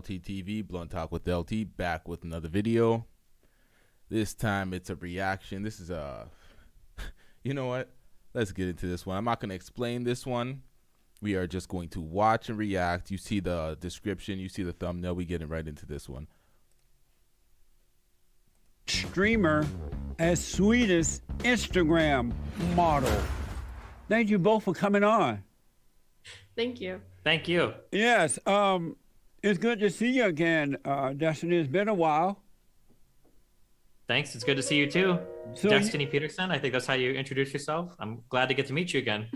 LTTV, Blunt Talk with LT, back with another video. This time it's a reaction. This is you know what? Let's get into this one. I'm not going to explain this one. We are just going to watch and react. You see the description, you see the thumbnail. We getting right into this one. Streamer as sweet as Instagram model. Thank you both for coming on. Thank you. Thank you. Yes, it's good to see you again, Destiny. It's been a while. Thanks. It's good to see you too. So Destiny Peterson, I think that's how you introduce yourself. I'm glad to get to meet you again.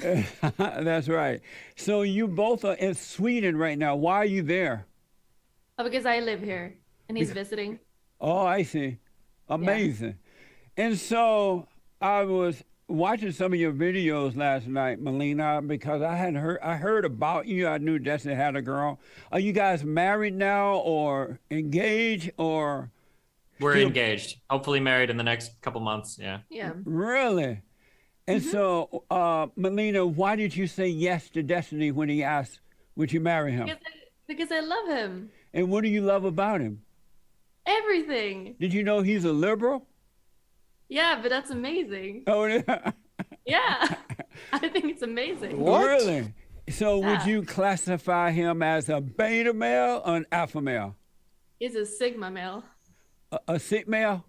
That's right. So you both are in Sweden right now. Why are you there? Oh, because I live here and he's visiting. Oh, I see. Amazing. Yeah. And so I was watching some of your videos last night, Melina, because I heard about you. I knew Destiny had a girl. Are you guys married now or engaged or? We're engaged. Hopefully married in the next couple months. Yeah. Yeah. Really? And so, Melina, why did you say yes to Destiny when he asked, would you marry him? Because I love him. And what do you love about him? Everything. Did you know he's a liberal? Yeah, but that's amazing. Oh, yeah. Yeah. I think it's amazing. What? Really? So Yeah. would you classify him as a beta male or an alpha male? He's a Sigma male. A Sigma male?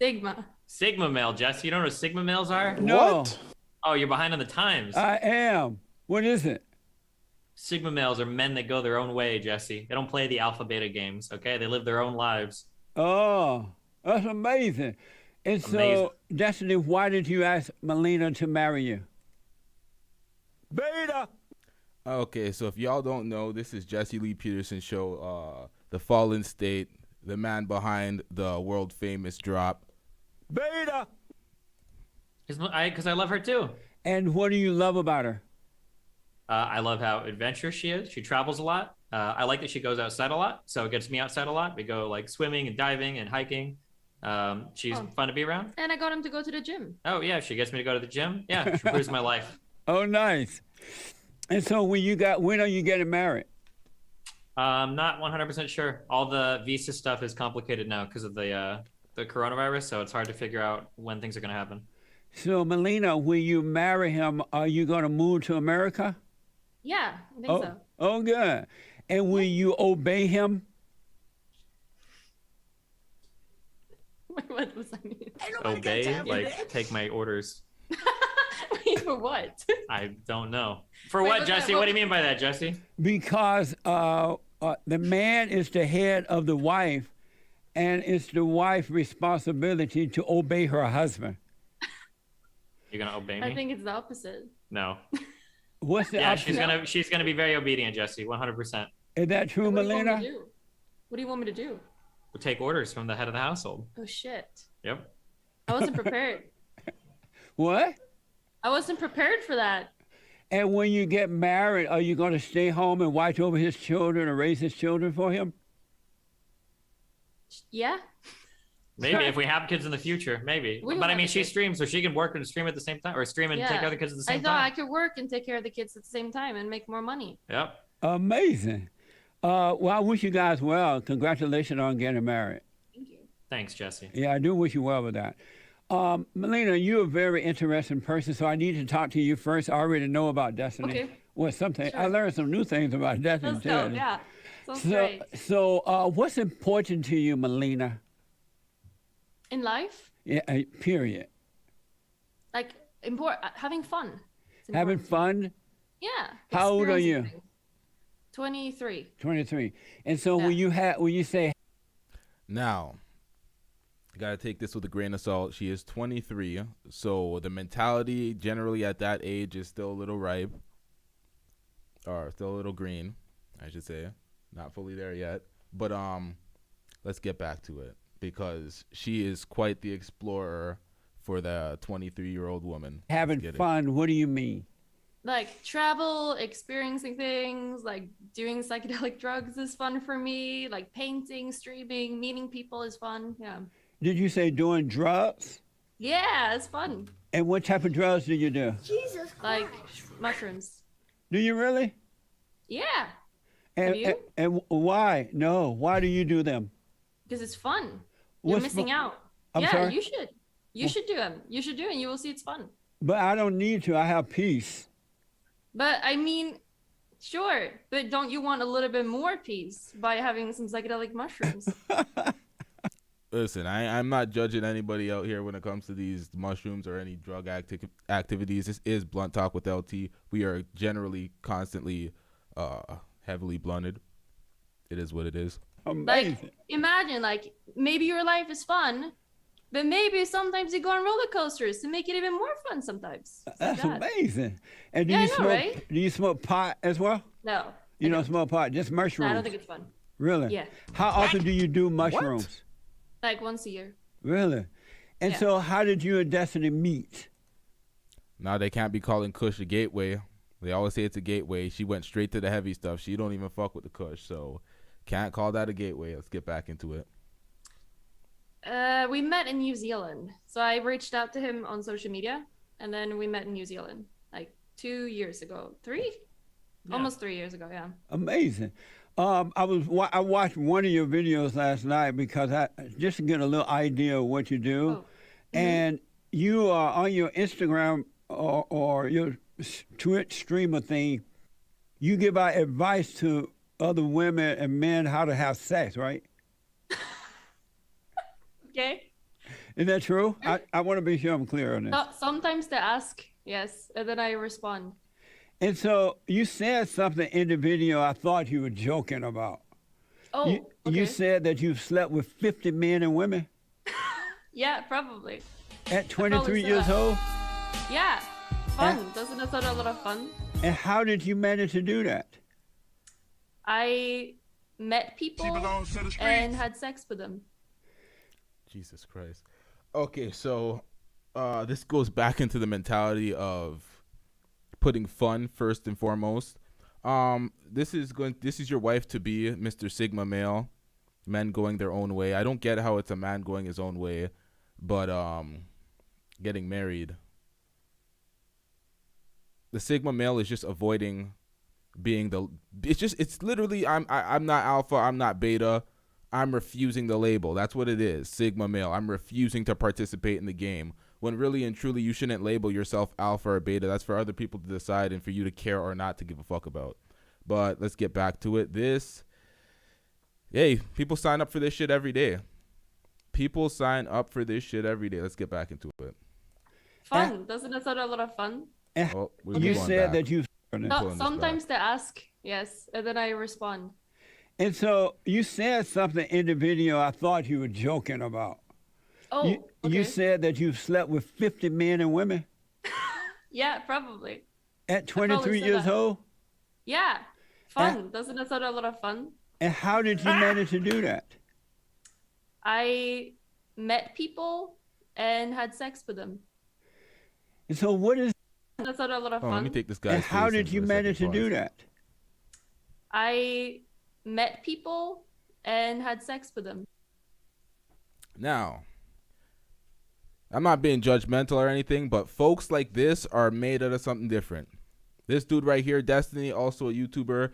Sigma. Sigma male, Jesse. You don't know what Sigma males are? No. What? Oh, you're behind on the times. I am. What is it? Sigma males are men that go their own way, Jesse. They don't play the alpha beta games, okay? They live their own lives. Oh, that's amazing. And so, Amazing. Destiny, why did you ask Melina to marry you? Beta! Okay, so if y'all don't know, this is Jesse Lee Peterson's show, The Fallen State, the man behind the world famous drop. Beta! Because I love her too. And what do you love about her? I love how adventurous she is. She travels a lot. I like that she goes outside a lot, so it gets me outside a lot. We go like swimming and diving and hiking. She's fun to be around. And I got him to go to the gym. Oh yeah, she gets me to go to the gym. Yeah, she improves my life. Oh, nice. And so when are you getting married? Not 100% sure. All the visa stuff is complicated now because of the coronavirus, so it's hard to figure out when things are going to happen. So, Melina, when you marry him, are you going to move to America? Yeah, I think so. Oh, good. And will you obey him? What does that mean? Obey? Like, take my orders. Wait, for what? I don't know. For Wait, what, what's Jesse? that? What do you mean by that, Jesse? Because the man is the head of the wife, and it's the wife's responsibility to obey her husband. You're going to obey me? I think it's the opposite. No. What's the Yeah, opposite? she's gonna be very obedient, Jesse. 100%. Is that true, What do you want me Melina? to do? What do you want me to do? We'll take orders from the head of the household. Oh, shit. Yep. I wasn't prepared. What? I wasn't prepared for that. And when you get married, are you going to stay home and watch over his children or raise his children for him? Yeah. Maybe if we have kids in the future, maybe. We don't But I have mean, a she kid. streams, so she can work and stream at the same time, or stream and take care of the kids at the I same thought I time. could work and take care of the kids at the same time and make more money. Yep. Amazing. Well, I wish you guys well. Congratulations on getting married. Thank you. Thanks, Jesse. Yeah, I do wish you well with that. Melina, you're a very interesting person, so I need to talk to you first. I already know about Destiny. Okay. Well, something I Sure. learned some new things about Destiny Let's too. go. Yeah. Sounds great. So, what's important to you, Melina? In life, Yeah, period. like having fun. It's Having important. fun. Yeah. How old are you? experiencing things. 23. 23. And so when you say Now, you got to take this with a grain of salt. She is 23, so the mentality generally at that age is still a little ripe, or still a little green, I should say. Not fully there yet. But let's get back to it, because she is quite the explorer for the 23-year-old woman. having fun, what do you mean? Like travel, experiencing things, like doing psychedelic drugs is fun for me. Like painting, streaming, meeting people is fun. Yeah. Did you say doing drugs? Yeah, it's fun. And what type of drugs do you do? Like mushrooms. Do you really? Yeah. Have you? And why? No. Why do you do them? Because it's fun. You're What's missing out. I'm Yeah, sorry? you should. You should do them. You should do it, and you will see it's fun. But I don't need to. I have peace. But I mean, sure. But don't you want a little bit more peace by having some psychedelic mushrooms? Listen, I'm not judging anybody out here when it comes to these mushrooms or any drug activities. This is Blunt Talk with LT. We are generally constantly heavily blunted. It is what it is. Amazing. Like, imagine, like, maybe your life is fun, but maybe sometimes you go on roller coasters to make it even more fun sometimes. It's That's like that. amazing. And do Yeah, you I know, smoke? right? Do you smoke pot as well? No. You I don't smoke pot, just No, mushrooms. I don't think it's fun. Really? Yeah. How often do you do mushrooms? Like once a year. Really? And Yeah. so, how did you and Destiny meet? Now they can't be calling Kush a gateway. They always say it's a gateway. She went straight to the heavy stuff. She don't even fuck with the Kush, so can't call that a gateway. Let's get back into it. We met in New Zealand. So I reached out to him on social media, and then we met in New Zealand like 2 years ago. 3? Yeah. Almost 3 years ago, yeah. Amazing. I watched one of your videos last night because I just to get a little idea of what you do, Oh. and you are on your Instagram or your Twitch streamer thing. You give out advice to other women and men how to have sex, right? Okay. Is that true? I want to be sure I'm clear on this. So, sometimes they ask, yes, and then I respond. And so you said something in the video I thought you were joking about. Oh, You okay. said that you've slept with 50 men and women Yeah, probably. at 23 said years that. old? Yeah. Fun. Doesn't that sound a lot of fun? And how did you manage to do that? I met people and had sex with them. Jesus Christ. Okay, so this goes back into the mentality of putting fun first and foremost. This is your wife to be, Mr. Sigma male, men going their own way. I don't get how it's a man going his own way, but getting married. The Sigma male is just avoiding being it's literally I'm not alpha, I'm not beta. I'm refusing the label. That's what it is. Sigma male. I'm refusing to participate in the game. When really and truly you shouldn't label yourself alpha or beta. That's for other people to decide and for you to care or not to give a fuck about. But let's get back to it. People sign up for this shit every day. Let's get back into it. Fun. Doesn't that sound a lot of fun? Oh, You said that you. So, sometimes they ask, yes, and then I respond. And so you said something in the video I thought you were joking about. Oh, You okay. said that you've slept with 50 men and women Yeah, probably. at probably 23 said years that. old? Yeah. Fun. Doesn't that sound a lot of fun? And how did you manage to do that? I met people and had sex with them. And so what is That sounded a lot of Oh, let fun. me take this guy's and how face did in you for a manage to second do pause. that? I met people and had sex with them. Now, I'm not being judgmental or anything, but folks like this are made out of something different. This dude right here, Destiny, also a YouTuber.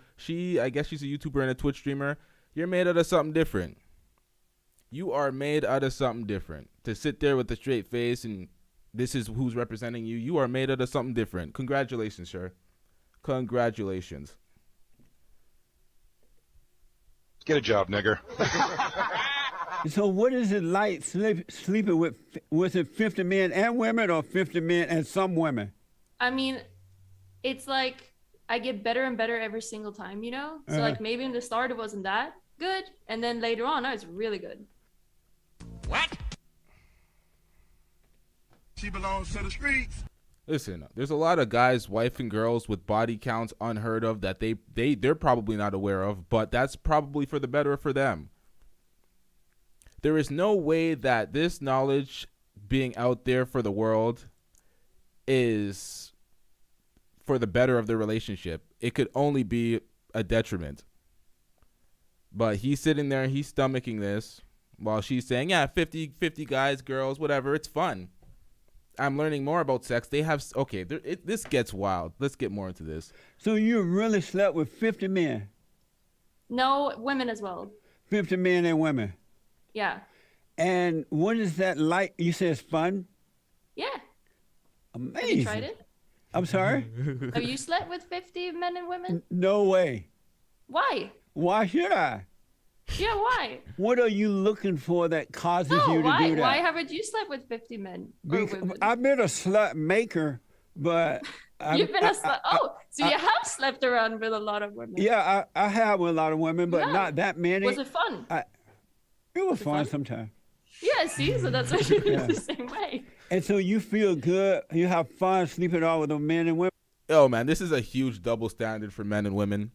I guess she's a YouTuber and a Twitch streamer. You're made out of something different. You are made out of something different. To sit there with a straight face and this is who's representing you. You are made out of something different. Congratulations, sir. Congratulations. Get a job, nigger. And so what is it like sleeping with, was it 50 men and women or 50 men and some women? I mean, it's like I get better and better every single time, you know? So like maybe in the start it wasn't that good, and then later on, now it's really good. She belongs to the streets. Listen, there's a lot of guys, wife and girls with body counts unheard of that they're probably not aware of, but that's probably for the better for them. There is no way that this knowledge being out there for the world is for the better of the relationship. It could only be a detriment. But he's sitting there, he's stomaching this while she's saying, yeah, 50 guys, girls, whatever, it's fun. I'm learning more about sex. They have, this gets wild. Let's get more into this. So you really slept with 50 men? No, women as well. 50 men and women. Yeah. And what is that like? You said it's fun? Yeah. Amazing. Have you tried it? I'm sorry? Have you slept with 50 men and women? No way. Why? Why should I? Yeah, why? What are you looking for that causes No, you to why? do that? Why haven't you slept with 50 men or women? I've been a slut maker, but You've been a slut. Oh, so you have slept around with a lot of women. yeah, I have with a lot of women, but Yeah. not that many. Was it fun? It was it fun fun? sometimes. Yeah, see, so that's what you do the same way. And so you feel good, you have fun sleeping all with the men and women. Oh man, this is a huge double standard for men and women.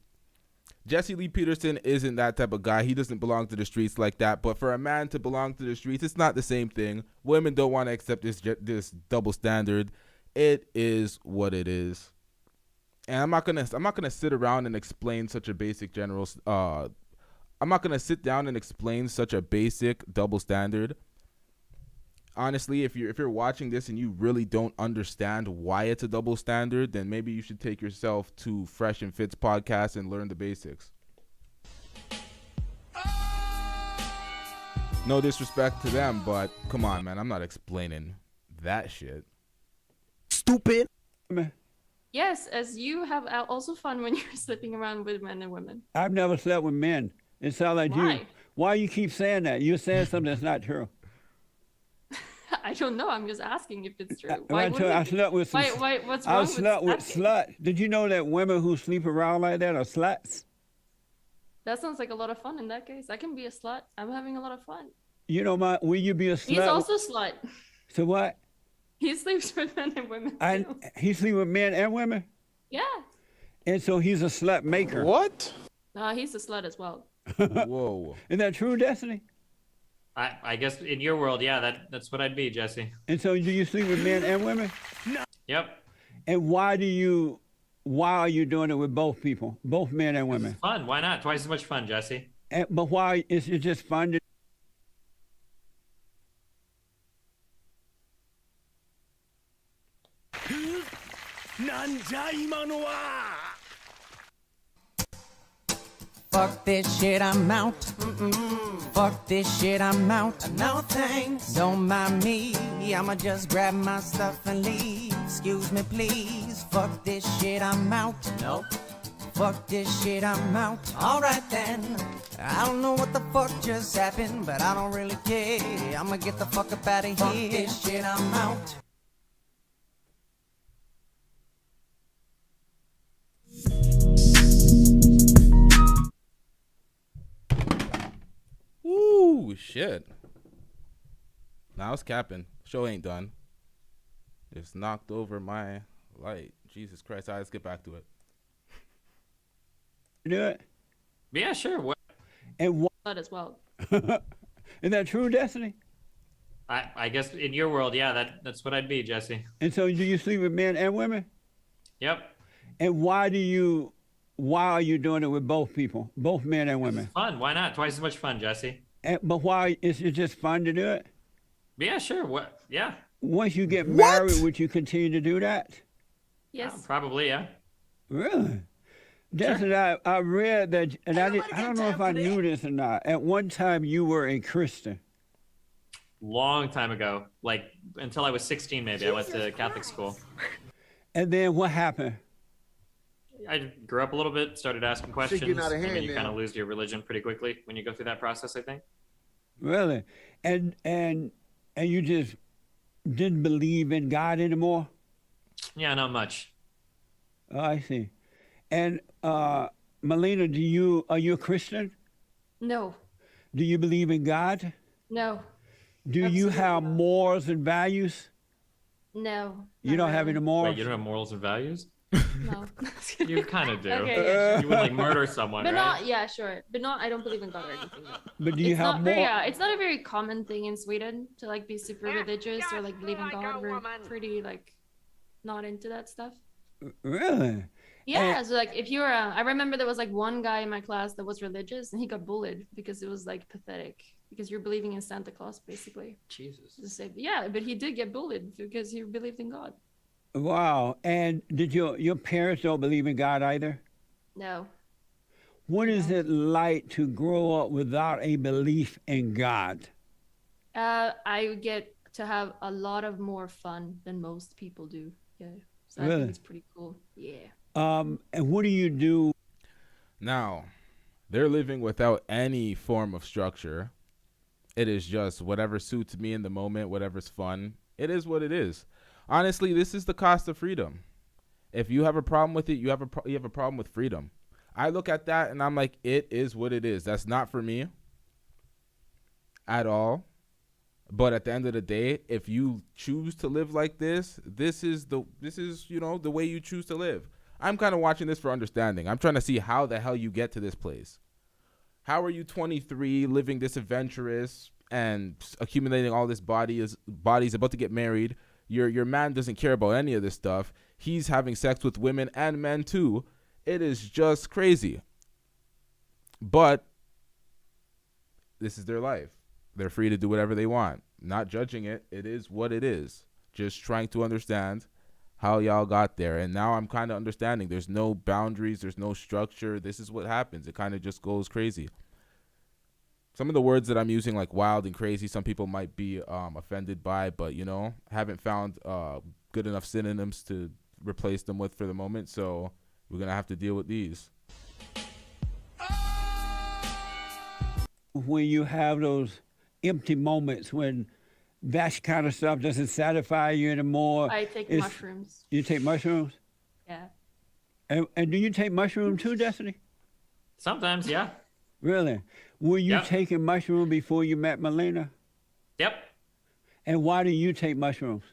Jesse Lee Peterson isn't that type of guy. He doesn't belong to the streets like that. But for a man to belong to the streets, it's not the same thing. Women don't want to accept this double standard. It is what it is. And I'm not gonna sit around and explain such a basic I'm not gonna sit down and explain such a basic double standard. Honestly, if you're watching this and you really don't understand why it's a double standard, then maybe you should take yourself to Fresh and Fit's podcast and learn the basics. No disrespect to them, but come on, man. I'm not explaining that shit. Stupid. Yes, as you have also fun when you're sleeping around with men and women. I've never slept with men. It sounds like you. Why? Why you keep saying that? You're saying something that's not true. I don't know. I'm just asking if it's true. I Why slept with some. what's I wrong slept with asking? slut. Did you know that women who sleep around like that are sluts? That sounds like a lot of fun in that case. I can be a slut. I'm having a lot of fun. You know, will you be a slut? He's also a slut. So what? He sleeps with men and women too. He sleep with men and women, Yeah. and so he's a slut maker. What? He's a slut as well. Whoa. Is that true, Destiny? I guess in your world, yeah, that's what I'd be, Jesse. And so do you sleep with men and women? Yep. And why are you doing it with both people, both men and women? Fun. Why not? Twice as much fun, Jesse. But why is it just fun to? Fuck this shit, I'm out. Fuck this shit, I'm out. No thanks. Don't mind me. I'ma just grab my stuff and leave. Excuse me, please. Fuck this shit, I'm out. Nope. Fuck this shit, I'm out. Alright then. I don't know what the fuck just happened, but I don't really care. I'ma get the fuck up out of here. Fuck this shit, I'm out. Ooh, shit. Now it's capping. Show ain't done. Just knocked over my light. Jesus Christ. All right, let's get back to it. Do it? Yeah, sure. What? And Slut as well. is that true, Destiny? I guess in your world, yeah, that's what I'd be, Jesse. And so do you sleep with men and women? Yep. And why are you doing it with both people, both men and women? Fun. Why not? Twice as much fun, Jesse. But why is it just fun to do it? Yeah, sure. What? Yeah. Once you get married, would you continue to do that? Yes. Probably, yeah. Really? Destiny, I read that, and I don't know if I knew this or not. At one time, you were a Christian. Long time ago, like until I was 16, maybe. I went to Catholic school. And then what happened? I grew up a little bit, started asking questions, getting out of and then hand you now. kind of lose your religion pretty quickly when you go through that process, I think. Really? And you just didn't believe in God anymore? Yeah, not much. Oh, I see. And Melina, are you a Christian? No. Do you believe in God? No. Do you Absolutely have not. morals and values? No. You don't have any morals? Wait, you don't have morals and values? No. You kind of do. Okay, yeah, You would like murder someone, But right? not, yeah, sure. But not, I don't believe in God or anything. No. But do you It's have not more? very, it's not a very common thing in Sweden to like be super religious or like believe in God. We're pretty like not into that stuff. Really? Yeah, so like if you're, I remember there was like one guy in my class that was religious and he got bullied because it was like pathetic because you're believing in Santa Claus basically. Jesus. To say, yeah, but he did get bullied because he believed in God. Wow. And did your parents don't believe in God either? No. What you is know? it like to grow up without a belief in God? I get to have a lot of more fun than most people do. Yeah. So I Really? think it's pretty cool. Yeah. And what do you do? Now, they're living without any form of structure. It is just whatever suits me in the moment, whatever's fun. It is what it is. Honestly, this is the cost of freedom. If you have a problem with it, you have a problem with freedom. I look at that and I'm like, it is what it is. That's not for me at all. But at the end of the day, if you choose to live like this, this is the way you choose to live. I'm kind of watching this for understanding. I'm trying to see how the hell you get to this place. How are you 23, living this adventurous and accumulating all this bodies about to get married? Your man doesn't care about any of this stuff. He's having sex with women and men too. It is just crazy. But this is their life. They're free to do whatever they want. Not judging it. It is what it is. Just trying to understand how y'all got there. And now I'm kind of understanding. There's no boundaries. There's no structure. This is what happens. It kind of just goes crazy. Some of the words that I'm using, like wild and crazy, some people might be offended by, but, haven't found good enough synonyms to replace them with for the moment. So we're going to have to deal with these. When you have those empty moments when that kind of stuff doesn't satisfy you anymore. I take mushrooms. You take mushrooms? Yeah. And do you take mushrooms too, Destiny? Sometimes, yeah. Really? Were you Yep. taking mushrooms before you met Melina? Yep. And why do you take mushrooms?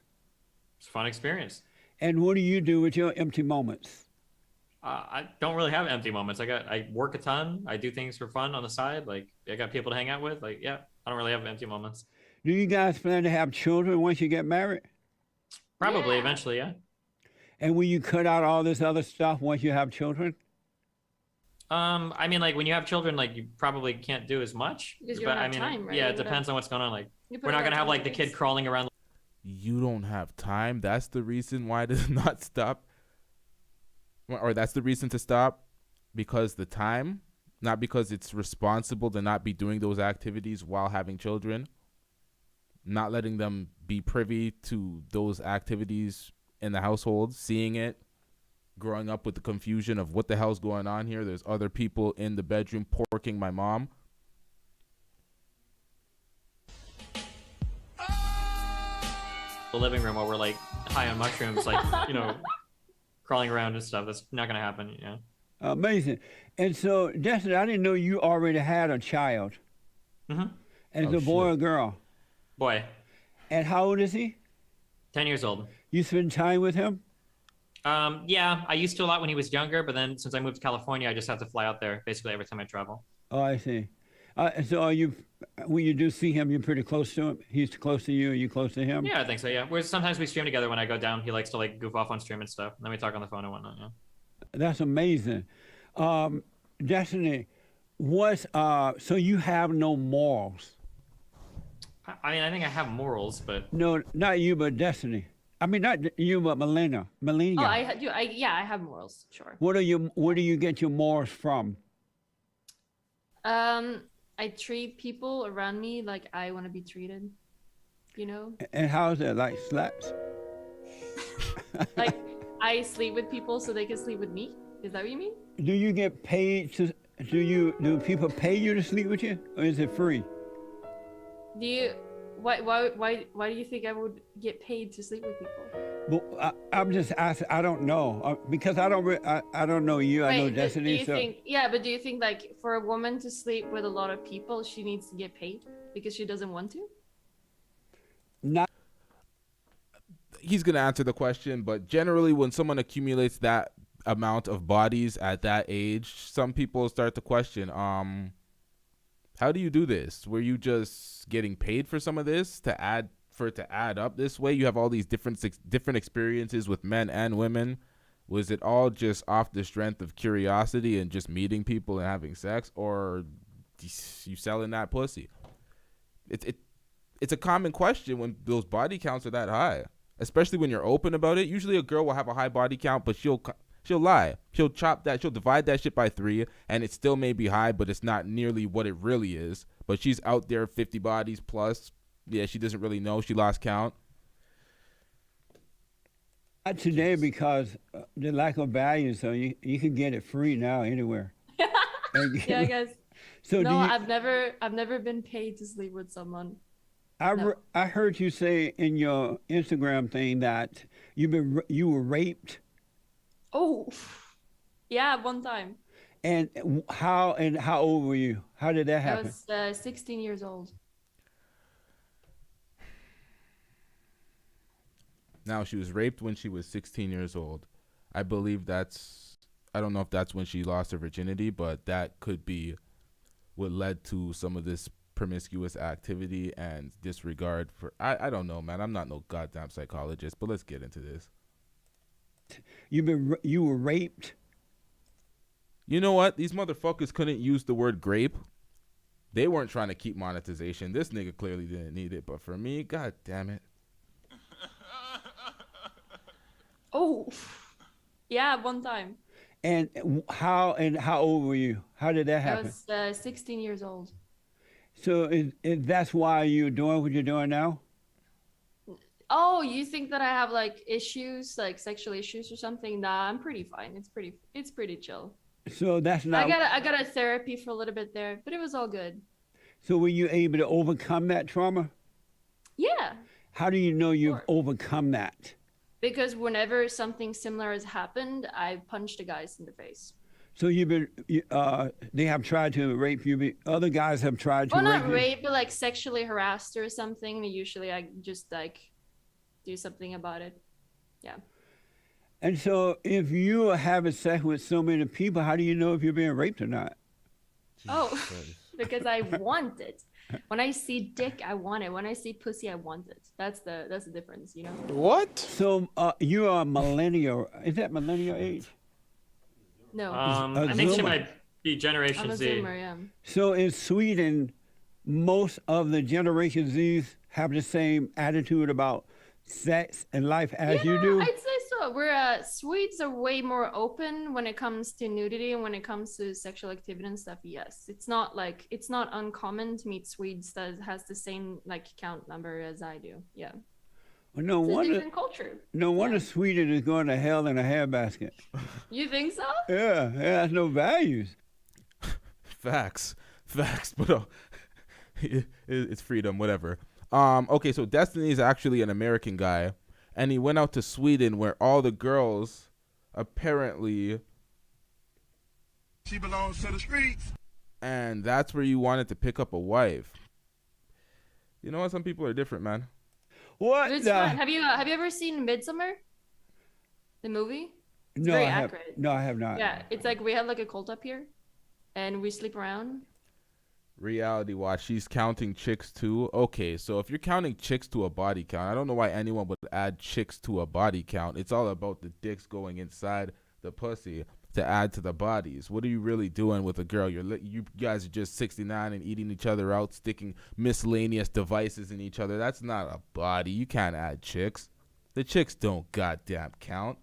It's a fun experience. And what do you do with your empty moments? I don't really have empty moments. I work a ton. I do things for fun on the side. Like, I got people to hang out with. Like, yeah, I don't really have empty moments. Do you guys plan to have children once you get married? Probably Yeah. eventually, yeah. And will you cut out all this other stuff once you have children? I mean, like when you have children, like you probably can't do as much. Because you but don't I have mean, time, right? yeah, You it gotta- depends on what's going on. Like, You put we're a not lot gonna of have time like the into kid things. crawling around. You don't have time. That's the reason why it does not stop. Or that's the reason to stop. Because the time, not because it's responsible to not be doing those activities while having children. Not letting them be privy to those activities in the household, seeing it, growing up with the confusion of what the hell's going on here. There's other people in the bedroom porking my mom. The living room while we're like high on mushrooms, like crawling around and stuff. That's not gonna happen. Amazing. And so, Destiny, I didn't know you already had a child. Mm-hmm. And it's Oh, a boy shit. or girl. Boy, And how old is he? 10 years old. You spend time with him? Yeah, I used to a lot when he was younger, but then since I moved to California, I just have to fly out there basically every time I travel. Oh, I see. So are you, when you do see him, you're pretty close to him? He's close to you? Are you close to him? Yeah, I think so. Yeah, sometimes we stream together when I go down. He likes to like goof off on stream and stuff. And then we talk on the phone and whatnot. Yeah. That's amazing. Destiny, so you have no morals? I mean, I think I have morals, but No, not you, but Destiny. I mean, not you, but Melina. Melina. Oh, I do. I have morals. Sure. Where do you get your morals from? I treat people around me like I want to be treated. And how is that? Like slaps? Like I sleep with people so they can sleep with me. Is that what you mean? Do you get paid to? Do people pay you to sleep with you, or is it free? Do you? Why do you think I would get paid to sleep with people? Well, I'm just asking. I don't know because I don't know you. I know Wait, Destiny. do you think like for a woman to sleep with a lot of people, she needs to get paid because she doesn't want to? Not. He's going to answer the question, but generally when someone accumulates that amount of bodies at that age, some people start to question, how do you do this? Were you just getting paid for some of this to add up this way? You have all these different experiences with men and women. Was it all just off the strength of curiosity and just meeting people and having sex, or you selling that pussy? It's a common question when those body counts are that high, especially when you're open about it. Usually a girl will have a high body count, but she'll she'll lie. She'll divide that shit by 3, and it still may be high, but it's not nearly what it really is. But she's out there 50 bodies plus. Yeah, she doesn't really know. She lost count. Not today because the lack of value, so you can get it free now anywhere. Yeah, I guess. So no, I've never been paid to sleep with someone. I heard you say in your Instagram thing that you were raped. Oh, yeah, one time. And how old were you? How did that happen? I was 16 years old. Now, she was raped when she was 16 years old. I believe I don't know if that's when she lost her virginity, but that could be what led to some of this promiscuous activity and disregard for, I don't know, man. I'm not no goddamn psychologist, but let's get into this. You were raped? You know what? These motherfuckers couldn't use the word grape. They weren't trying to keep monetization. This nigga clearly didn't need it, but for me, god damn it. Oh, yeah, one time. And how old were you? How did that happen? I was 16 years old. So that's why you're doing what you're doing now? Oh, you think that I have like issues, like sexual issues or something? Nah, I'm pretty fine. It's pretty chill. So that's not. I got a therapy for a little bit there, but it was all good. So were you able to overcome that trauma? Yeah. How do you know you've overcome that? Because whenever something similar has happened, I punched the guys in the face. So they have tried to rape you. Other guys have tried to rape you. Well, not rape, but like sexually harassed or something. Usually, I just like do something about it. Yeah. And so, if you are having sex with so many people, how do you know if you're being raped or not? Oh, because I want it. When I see dick, I want it. When I see pussy, I want it. That's the difference, you know. What? So you are a millennial. Is that millennial age? No. I think she Zoomer. might be Generation I'm a Z. Zoomer, yeah. So in Sweden, most of the Generation Zs have the same attitude about sex and life as you do. I'd say so. We're Swedes are way more open when it comes to nudity and when it comes to sexual activity and stuff. Yes, it's not uncommon to meet Swedes that has the same like count number as I do. Yeah. Well, no It's a wonder. different culture. No wonder Sweden is going to hell in a handbasket. You think so? Yeah, it has no values. Facts, but it's freedom, whatever. Okay, so Destiny is actually an American guy, and he went out to Sweden where all the girls apparently. She belongs to the streets. And that's where you wanted to pick up a wife. You know what? Some people are different, man. What? It's fun. Have you ever seen Midsummer? The movie? It's No, very I have. accurate. No, I have not. Yeah, it's like we have like a cult up here, and we sleep around. Reality watch. She's counting chicks too. Okay, so if you're counting chicks to a body count, I don't know why anyone would add chicks to a body count. It's all about the dicks going inside the pussy to add to the bodies. What are you really doing with a girl? You guys are just 69 and eating each other out, sticking miscellaneous devices in each other. That's not a body. You can't add chicks. The chicks don't goddamn count.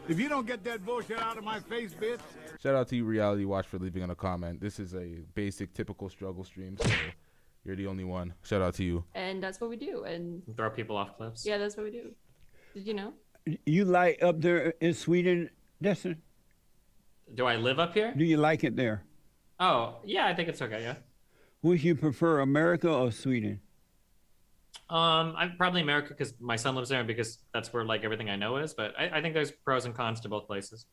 If you don't get that bullshit out of my face, bitch. Shout out to you, Reality Watch, for leaving on a comment. This is a basic, typical struggle stream, so you're the only one. Shout out to you. And that's what we do. And Throw people off cliffs. yeah, that's what we do. Did you know? You like up there in Sweden, Destin? Do I live up here? Do you like it there? Oh, yeah, I think it's okay, yeah. Would you prefer America or Sweden? I'm probably America because my son lives there and because that's where like everything I know is. But I think there's pros and cons to both places.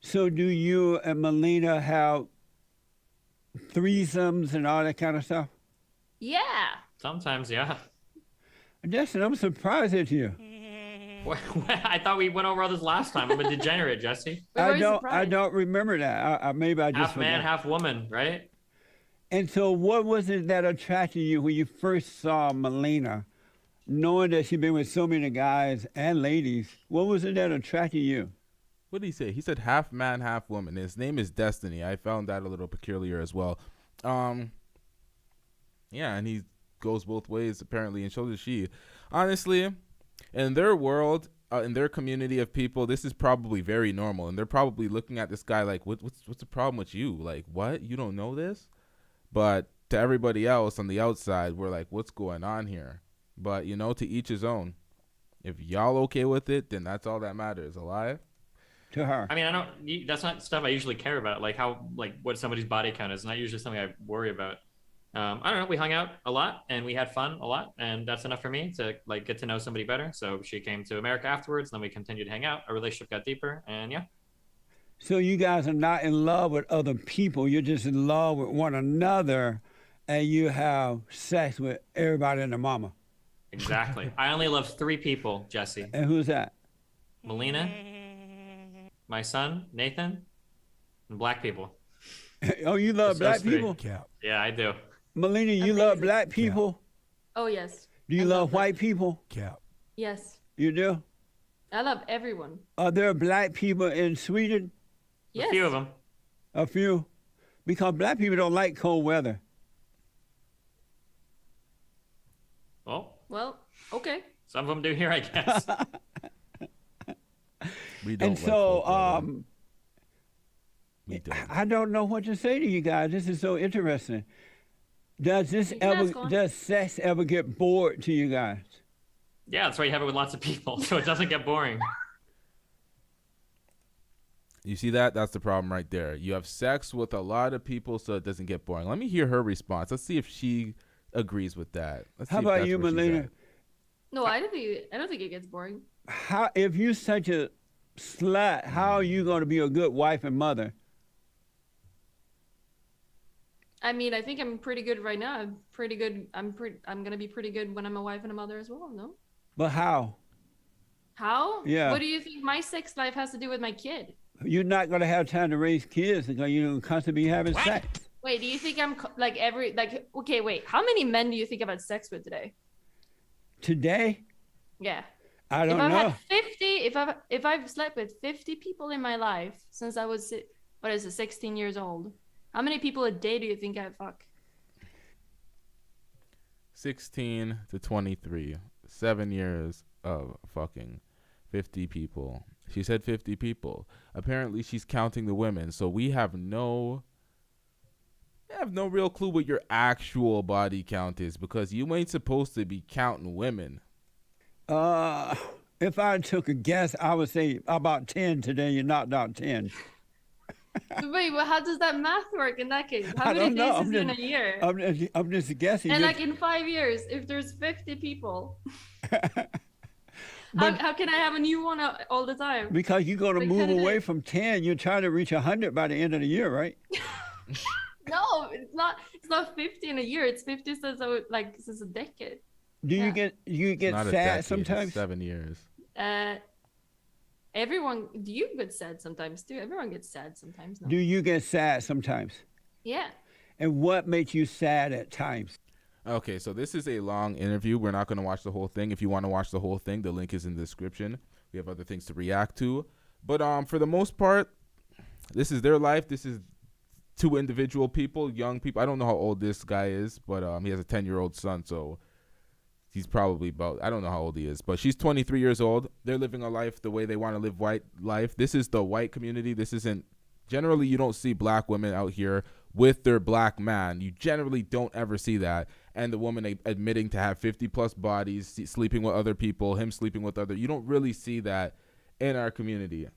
So do you and Melina have threesomes and all that kind of stuff? Yeah. Sometimes, yeah. Destin, I'm surprised at you. I thought we went over all this last time. I'm a degenerate, Jesse. We were I surprised. don't remember that. Maybe I just Half man, forgot. half woman, right? And so what was it that attracted you when you first saw Melina, knowing that she'd been with so many guys and ladies? What was it that attracted you? What did he say? He said half man, half woman. His name is Destiny. I found that a little peculiar as well. Yeah, and he goes both ways apparently, and so does she. Honestly, In their world, in their community of people, this is probably very normal, and they're probably looking at this guy like, what's the problem with you? Like, what? You don't know this? But to everybody else on the outside, we're like, what's going on here? But, you know, to each his own. If y'all okay with it, then that's all that matters. Alive? To her. I mean, I don't. That's not stuff I usually care about. Like what somebody's body count is not usually something I worry about. I don't know. We hung out a lot and we had fun a lot, and that's enough for me to like get to know somebody better. So she came to America afterwards, and then we continued to hang out. Our relationship got deeper, and yeah. So you guys are not in love with other people. You're just in love with one another, and you have sex with everybody and their mama. Exactly. I only love 3 people, Jesse. And who's that? Melina, my son Nathan, and black people. Oh, you love black people? Cap. Yeah, I do. Melina, you love black people? Oh yes. Do you I love that. white people? Cap. Yes. You do? I love everyone. Are there black people in Sweden? Yes. A few of them. A few? Because black people don't like cold weather. Well, okay. some of them do here, I guess. We don't And like so, cold weather. We don't. I don't know what to say to you guys. This is so interesting. Does You can ask one. does sex ever get bored to you guys? Yeah, that's why you have it with lots of people, so it doesn't get boring. You see that? That's the problem right there. You have sex with a lot of people so it doesn't get boring. Let me hear her response. Let's see if she agrees with that. Let's How see if about that's you, where she's Melina? at. No, I don't think it gets boring. How, if you're such a slut, how are you going to be a good wife and mother? I mean, I think I'm pretty good right now. I'm pretty good. I'm gonna be pretty good when I'm a wife and a mother as well. No? But how? How? Yeah. What do you think my sex life has to do with my kid? You're not going to have time to raise kids because you're going to constantly be having sex. Wait, do you think I'm okay, wait. How many men do you think I've had sex with today? Today? Yeah. I If don't I've know. had 50, if I've slept with 50 people in my life since I was 16 years old, how many people a day do you think I fuck? 16 to 23. 7 years of fucking 50 people. She said 50 people. Apparently she's counting the women. So we have no real clue what your actual body count is because you ain't supposed to be counting women. If I took a guess, I would say about 10 today. You knocked out 10. Wait, well, how does that math work in that case? How I many don't know. days is in a year? I'm just guessing. And Just- like in 5 years, if there's 50 people, But- how can I have a new one all the time? because you're going to Like move 10 away days. from 10. You're trying to reach 100 by the end of the year, right? No, it's not. It's not 50 in a year. It's 50 since since a decade. Do you Yeah. get Not a sad decade, it's sometimes? 7 years. Everyone, do you get sad sometimes too? Everyone gets sad sometimes. No? Do you get sad sometimes? Yeah. And what makes you sad at times? Okay, so this is a long interview. We're not going to watch the whole thing. If you want to watch the whole thing, the link is in the description. We have other things to react to. But for the most part, this is their life. This is 2 individual people, young people. I don't know how old this guy is, but he has a 10-year-old son, so he's probably about, I don't know how old he is, but she's 23 years old. They're living a life the way they want to live white life. This is the white community. This isn't, generally you don't see black women out here with their black man. You generally don't ever see that. And the woman admitting to have 50 plus bodies, sleeping with other people, him sleeping with other, you don't really see that in our community.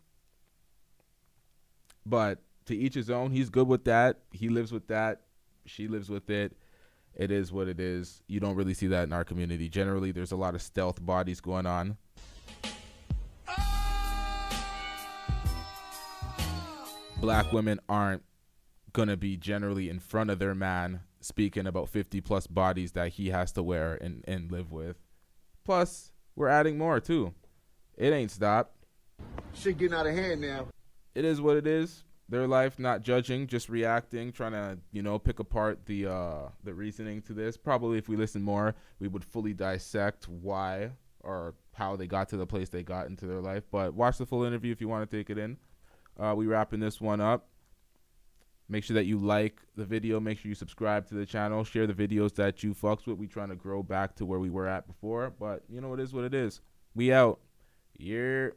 But to each his own. He's good with that. He lives with that. She lives with it. It is what it is. You don't really see that in our community. Generally, there's a lot of stealth bodies going on. Black women aren't going to be generally in front of their man speaking about 50 plus bodies that he has to wear and live with. Plus, we're adding more too. It ain't stopped. Shit getting out of hand now. It is what it is. Their life, not judging, just reacting, trying to, pick apart the reasoning to this. Probably if we listen more, we would fully dissect why or how they got to the place they got into their life. But watch the full interview if you want to take it in. We wrapping this one up. Make sure that you like the video. Make sure you subscribe to the channel. Share the videos that you fucks with. We trying to grow back to where we were at before. But, it is what it is. We out. Yeah.